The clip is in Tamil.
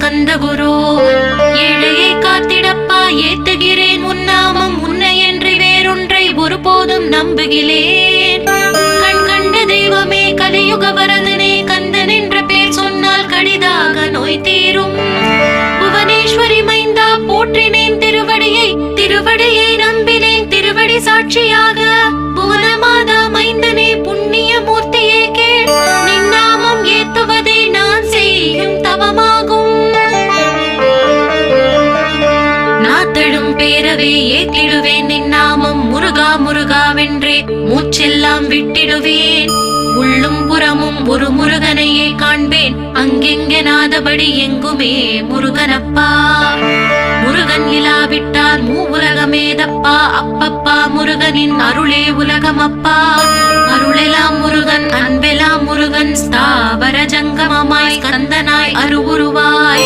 ஸ்கந்த குரு. ஏழையை காத்திடப்பா ஏத்துகிறேன் உன்னாமம், உன்னை என்று வேறொன்றை ஒருபோதும் நம்புகிறேன். கண் கண்ட தெய்வமே கலியுக வரதனே, கந்தன் என்ற பேர் சொன்னால் கடிதாக நோய் தீரும். புவனேஸ்வரி மைந்தா போற்றினேன் திருவடியை, திருவடியை நம்பினேன் திருவடி சாட்சியாக. புவனமாதா மைந்தனே புண்ணிய மூர்த்தியே கேள், நின்னாமம் ஏத்துவதே நான் செய்யும் தவமாகும். நாத்தழும் பேரவே ஏத்திடுவேன் நின்னாமம், முருகா முருகாவென்றே மூச்செல்லாம் விட்டிடுவேன். உள்ளும் புறமும் ஒரு முருகனையே காண்பேன், அங்கெங்கெனாதபடி எங்குமே முருகனப்பா. முருகன் இலாவிட்டால் மூவுலகமேதப்பா, அப்பப்பா முருகனின் அருளே உலகமப்பா. அருளெல்லாம் முருகன், அன்பெல்லாம் முருகன், ஸ்தாவர ஜங்கமமாய் ஸ்கந்தனாய் அருவுருவாய்